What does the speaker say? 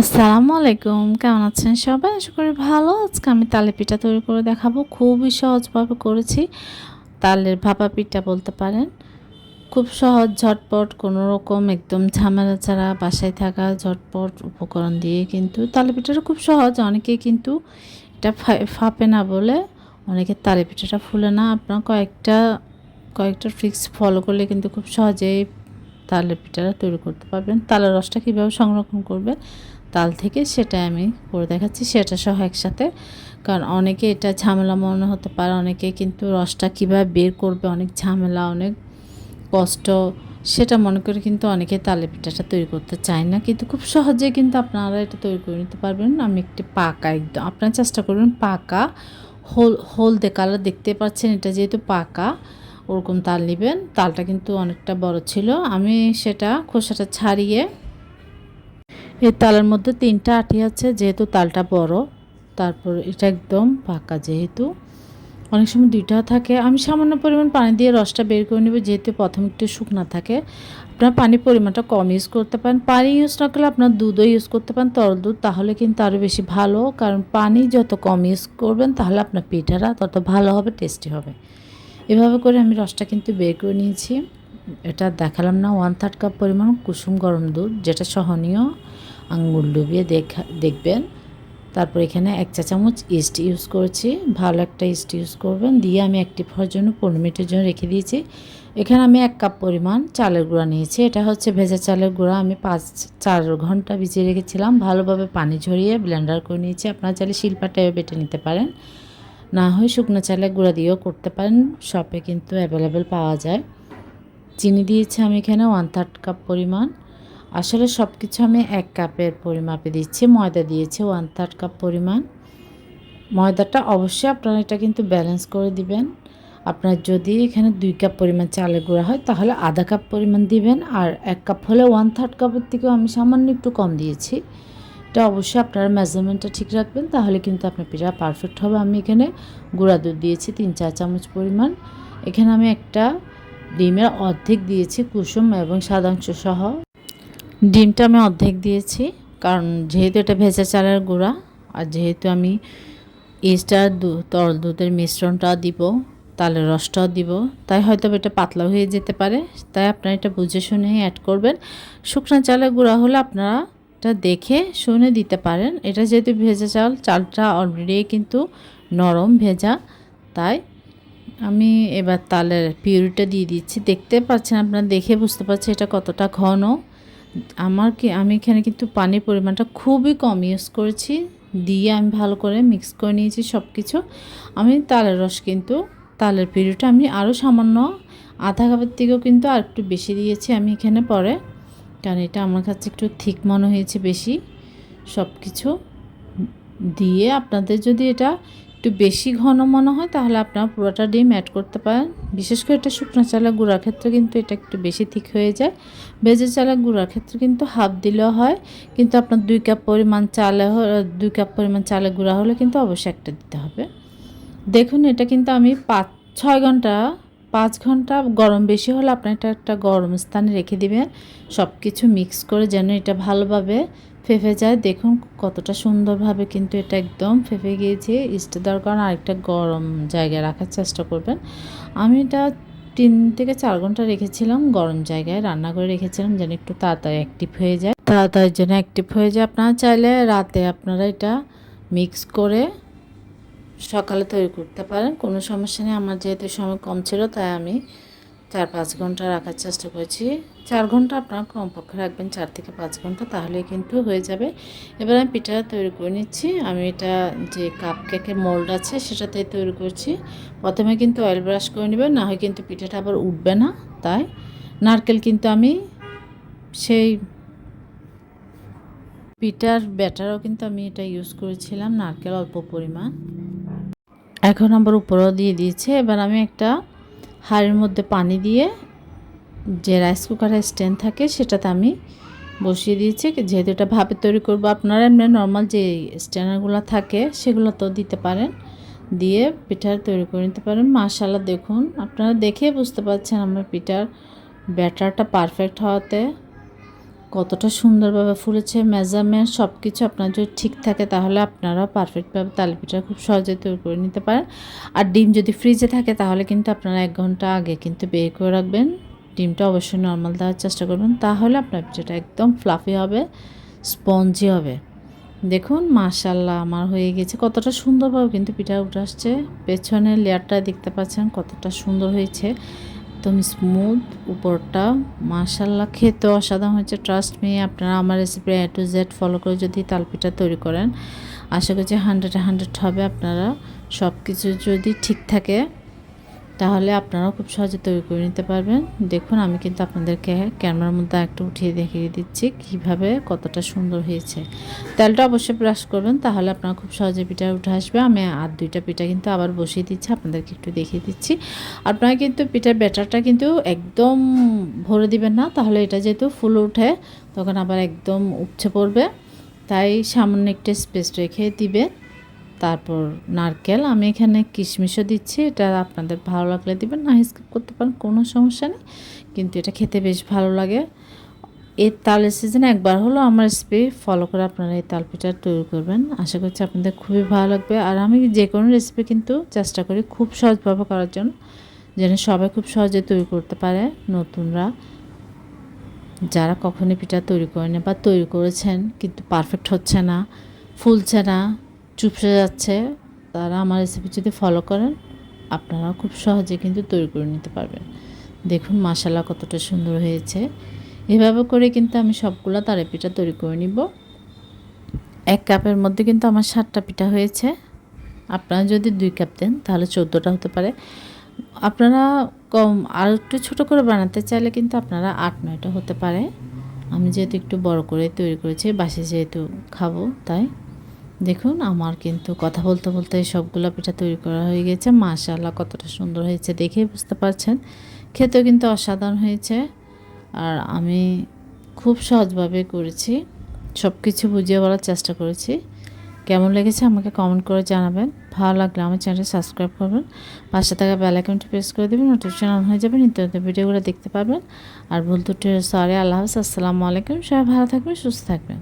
আসসালামু আলাইকুম, কেমন আছেন সবাই? আশা করি ভালো। আজকে আমি তালের পিঠা তৈরি করে দেখাবো। খুবই সহজভাবে করেছি। তালের ভাপা পিঠা বলতে পারেন। খুব সহজ, ঝটপট, কোনো রকম একদম ঝামেলা ছাড়া বাসায় থাকা ঝটপট উপকরণ দিয়ে কিন্তু তালের পিঠাটা খুব সহজ। অনেকেই কিন্তু এটা ফাঁপে না বলে অনেকের তালের পিঠাটা ফুলে না। আপনার কয়েকটা ট্রিক্স ফলো করলে কিন্তু খুব সহজেই তালের পিঠাটা তৈরি করতে পারবেন। তালের রসটা কীভাবে সংরক্ষণ করবেন তাল থেকে, সেটাই আমি করে দেখাচ্ছি, সেটা সহ একসাথে। কারণ অনেকে এটা ঝামেলা মনে হতে পারে, অনেকে কিন্তু রসটা কীভাবে বের করবে অনেক ঝামেলা, অনেক কষ্ট, সেটা মনে করে কিন্তু অনেকে তালের পিঠাটা তৈরি করতে চায় না। কিন্তু খুব সহজে কিন্তু আপনারা এটা তৈরি করে নিতে পারবেন। আমি একটি পাকা, একদম আপনারা চেষ্টা করবেন পাকা হলদে কালার, দেখতে পাচ্ছেন এটা যেহেতু পাকা, ওরকম তাল নেবেন। তালটা কিন্তু অনেকটা বড় ছিল, আমি সেটা খোসাটা ছাড়িয়ে, এই তালের মধ্যে 3টা আটি আছে যেহেতু তালটা বড়, তারপর এটা একদম পাকা যেহেতু, অনেক সময় 2টা থাকে। আমি সামান্য পরিমাণ পানি দিয়ে রসটা বের করে নেব, যেহেতু প্রথমে একটু শুকনা থাকে। আপনার পানির পরিমাণটা কম ইউজ করতে পারেন। পানি ইউজ না করলে আপনার দুধও ইউজ করতে পারেন, তরল দুধ, তাহলে কিন্তু আরও বেশি ভালো। কারণ পানি যত কম ইউজ করবেন তাহলে আপনার পিঠাটা তত ভালো হবে, টেস্টি হবে। এভাবে করে আমি রসটা কিন্তু বের করে নিয়েছি। এটা দেখালাম না। 1/3 কাপ পরিমাণ কুসুম গরম দুধ, যেটা সহনীয়, আঙুল ডুবিয়ে দেখবেন। তারপর এখানে 1 চা চামচ ইস্ট ইউজ করেছি, ভালো একটা ইস্ট ইউজ করবেন। দিয়ে আমি অ্যাক্টিভ হওয়ার জন্য 15 মিনিটের জন্য রেখে দিয়েছি। এখানে আমি 1 কাপ পরিমাণ চালের গুঁড়া নিয়েছি। এটা হচ্ছে ভেজা চালের গুঁড়া, আমি 4 ঘন্টা ভিজিয়ে রেখেছিলাম। ভালোভাবে পানি ঝরিয়ে ব্লেন্ডার করে নিয়েছি। আপনারা চাইলে শিলপাটায়ও বেটে নিতে পারেন, না হয় শুকনো চালের গুঁড়া দিয়েও করতে পারেন, শপে কিন্তু অ্যাভেলেবেল পাওয়া যায়। চিনি দিয়েছি আমি এখানে 1/3 কাপ পরিমাণ। আসলে সব কিছু আমি 1 কাপের পরিমাপে দিচ্ছি। ময়দা দিয়েছি 1/3 কাপ পরিমাণ। ময়দাটা অবশ্যই আপনারা এটা কিন্তু ব্যালেন্স করে দিবেন। আপনার যদি এখানে 2 কাপ পরিমাণ চালের গুঁড়া হয় তাহলে আধা কাপ পরিমাণ দিবেন, আর 1 কাপ হলে 1/3 কাপের থেকেও আমি সামান্য একটু কম দিয়েছি। এটা অবশ্যই আপনারা মেজারমেন্টটা ঠিক রাখবেন, তাহলে কিন্তু আপনার পিঠা পারফেক্ট হবে। আমি এখানে গুঁড়া দুধ দিয়েছি 3-4 চামচ পরিমাণ। এখানে আমি একটা ডিমের অর্ধেক দিয়েছি কুসুম এবং সাদাংশ সহ। ডিমটা আমি অর্ধেক দিয়েছি, কারণ যেহেতু এটা ভেজা চালের গুঁড়া, আর যেহেতু আমি ইস্ট আর তরল দুধের মিশ্রণটা দিব, তালের রসটাও দিব, তাই হয়তো এটা পাতলা হয়ে যেতে পারে। তাই আপনারা এটা বুঝে শুনেই অ্যাড করবেন। শুকনো চালের গুঁড়া হলে আপনারা এটা দেখে শুনে দিতে পারেন। এটা যেহেতু ভেজা চাল, চালটা অলরেডি কিন্তু নরম ভেজা, তাই আমি এবার তালের পিউরিটা দিয়ে দিচ্ছি। দেখতে পাচ্ছেন, আপনারা দেখে বুঝতে পারছেন এটা কতটা ঘন। আমি এখানে কিন্তু পানির পরিমাণটা খুবই কম ইউজ করেছি, দিয়ে আমি ভালো করে মিক্স করে নিয়েছি সব কিছু। আমি তালের রস কিন্তু, তালের পিউরিটা আমি আরও সামান্য আধা কাপের থেকেও কিন্তু আর একটু বেশি দিয়েছি আমি এখানে পরে, কারণ এটা আমার কাছে একটু থিক মনে হয়েছে বেশি। সব কিছু দিয়ে আপনাদের যদি এটা একটু বেশি ঘন মনে হয় তাহলে আপনারা পুরোটা ডিম অ্যাড করতে পারেন। বিশেষ করে এটা শুকনো চালের গুঁড়ার ক্ষেত্রে কিন্তু এটা একটু বেশি থিক হয়ে যায়। ভেজা চালের গুঁড়ার ক্ষেত্রে কিন্তু হাফ দিলেও হয়, কিন্তু আপনার 2 কাপ পরিমাণ 2 কাপ পরিমাণ চালের গুঁড়া হলে কিন্তু অবশ্যই একটা দিতে হবে। দেখুন এটা কিন্তু আমি 5 ঘন্টা গরম বেশি হলে আপনার এটা একটা গরম স্থানে রেখে দিবেন, সব কিছু মিক্স করে যেন এটা ভালোভাবে ফেঁপে যায়। দেখুন কতটা সুন্দরভাবে কিন্তু এটা একদম ফেঁপে গিয়েছে। ইস্ট দেওয়ার কারণে আরেকটা গরম জায়গায় রাখার চেষ্টা করবেন। আমি এটা 3 থেকে 4 ঘন্টা রেখেছিলাম, গরম জায়গায় রান্না করে রেখেছিলাম যেন একটু তাড়াতাড়ি অ্যাক্টিভ হয়ে যায়, তাড়াতাড়ির জন্য অ্যাক্টিভ হয়ে যায়। আপনারা চাইলে রাতে আপনারা এটা মিক্স করে সকালে তৈরি করতে পারেন, কোনো সমস্যা নেই। আমার যেহেতু সময় কম ছিল তাই আমি 4-5 ঘন্টা রাখার চেষ্টা করেছি। 4 ঘন্টা আপনারা কমপক্ষে রাখবেন, 4 থেকে 5 ঘন্টা, তাহলে কিন্তু হয়ে যাবে। এবার আমি পিঠাটা তৈরি করে নিচ্ছি। আমি এটা যে কাপ কেকের মোল্ড আছে সেটাতে তৈরি করছি। প্রথমে কিন্তু অয়েল ব্রাশ করে নেবেন, না হয় কিন্তু পিঠাটা আবার উঠবে না। তাই নারকেল কিন্তু আমি সেই পিঠার ব্যাটারও কিন্তু আমি এটা ইউজ করেছিলাম, নারকেল অল্প পরিমাণ। এখন আবার উপরেও দিয়ে দিয়েছে। এবার আমি একটা হাঁড়ির মধ্যে পানি দিয়ে, যে রাইস কুকারের স্ট্যান্ড থাকে সেটাতে আমি বসিয়ে দিয়েছি। যেহেতু এটা ভাপে তৈরি করবো, আপনারা এমনি নর্মাল যে স্ট্যান্ডারগুলো থাকে সেগুলো তো দিতে পারেন, দিয়ে পিঠা তৈরি করে নিতে পারেন। মাশাআল্লাহ দেখুন, আপনারা দেখে বুঝতে পারছেন আমার পিঠার ব্যাটারটা পারফেক্ট হওয়াতে কতটা সুন্দরভাবে ফুলেছে, মেজারমেন্ট সব কিছু আপনার যদি ঠিক থাকে তাহলে আপনারা পারফেক্টভাবে তালেপিঠা খুব সহজে তৈরি করে নিতে পারেন। আর ডিম যদি ফ্রিজে থাকে তাহলে কিন্তু আপনারা 1 ঘন্টা আগে কিন্তু বের করে রাখবেন। ডিমটা অবশ্যই নর্মাল দেওয়ার চেষ্টা করবেন, তাহলে আপনার পিঠাটা একদম ফ্লাফি হবে, স্পঞ্জি হবে। দেখুন মাশাআল্লাহ আমার হয়ে গেছে, কতটা সুন্দরভাবে কিন্তু পিঠা উঠে আসছে। পেছনের লেয়ারটা দেখতে পাচ্ছেন কতটা সুন্দর হয়েছে, একদম স্মুথ, উপরটা মাশাআল্লাহ খেতে অসাধারণ হয়েছে। ট্রাস্ট মি, আপনারা আমার recipe A to Z follow করে যদি তালপিঠা তৈরি করেন আশা করছি 100 হবে। আপনারা সব কিছু যদি ঠিক থাকে তাহলে আপনারাও খুব সহজে তৈরি করে নিতে পারবেন। দেখুন আমি কিন্তু আপনাদেরকে ক্যামেরার মধ্যে একটা উঠিয়ে দেখিয়ে দিচ্ছি কীভাবে কতটা সুন্দর হয়েছে। তেলটা অবশ্যই ব্রাশ করবেন, তাহলে আপনারা খুব সহজে পিঠা উঠে আসবে। আমি আর 2টা পিঠা কিন্তু আবার বসিয়ে দিচ্ছি, আপনাদেরকে একটু দেখিয়ে দিচ্ছি। আপনারা কিন্তু পিঠার ব্যাটারটা কিন্তু একদম ভরে দিবেন না, তাহলে এটা যেহেতু ফুলে ওঠে তখন আবার একদম উপচে পড়বে, তাই সামান্য একটু স্পেস রেখে দিবে। তারপর নারকেল, আমি এখানে কিশমিশও দিচ্ছি, এটা আপনাদের ভালো লাগলে দিবেন, না স্কিপ করতে পারেন, কোনো সমস্যা নেই, কিন্তু এটা খেতে বেশ ভালো লাগে। এই তালের সিজনে একবার হলো আমার রেসিপি ফলো করে আপনারা এই তালপিঠা তৈরি করবেন, আশা করছি আপনাদের খুবই ভালো লাগবে। আর আমি যে কোনো রেসিপি কিন্তু চেষ্টা করি খুব সহজভাবে করার জন্য, যেন সবাই খুব সহজে তৈরি করতে পারে। নতুনরা যারা কখনই পিঠা তৈরি করেন বা তৈরি করেছেন কিন্তু পারফেক্ট হচ্ছে না, ফুলছে না, চুপসে যাচ্ছে, তারা আমার রেসিপি যদি ফলো করেন আপনারা খুব সহজে কিন্তু তৈরি করে নিতে পারবেন। দেখুন মাশাআল্লাহ কতটা সুন্দর হয়েছে। এভাবে করে কিন্তু আমি সবগুলো তালের পিঠা তৈরি করে নিব। 1 কাপের মধ্যে কিন্তু আমার 7টা পিঠা হয়েছে। আপনারা যদি 2 কাপ দেন তাহলে 14টা হতে পারে। আপনারা কম আর একটু ছোটো করে বানাতে চাইলে কিন্তু আপনারা 8-9টা হতে পারে। আমি যেহেতু একটু বড় করে তৈরি করেছি, বাসায় যেহেতু খাবো তাই। দেখুন আমার কিন্তু কথা বলতে বলতে সবগুলো পিঠা তৈরি করা হয়ে গেছে। মাশাআল্লাহ কতটা সুন্দর হয়েছে দেখেই বুঝতে পারছেন, খেতেও কিন্তু অসাধারণ হয়েছে। আর আমি খুব সহজভাবে করেছি, সব কিছু বুঝিয়ে বলার চেষ্টা করেছি। কেমন লেগেছে আমাকে কমেন্ট করে জানাবেন। ভালো লাগলে আমার চ্যানেলটি সাবস্ক্রাইব করবেন, পাশে থাকা বেল আইকনটি প্রেস করে দেবেন, নোটিফিকেশন অন হয়ে যাবে, নিত্য নতুন ভিডিওগুলো দেখতে পাবেন। আর ভুল ত্রুটি সরি। আল্লাহ হাফেজ, আসসালামু আলাইকুম। সবাই ভালো থাকবেন, সুস্থ থাকবেন।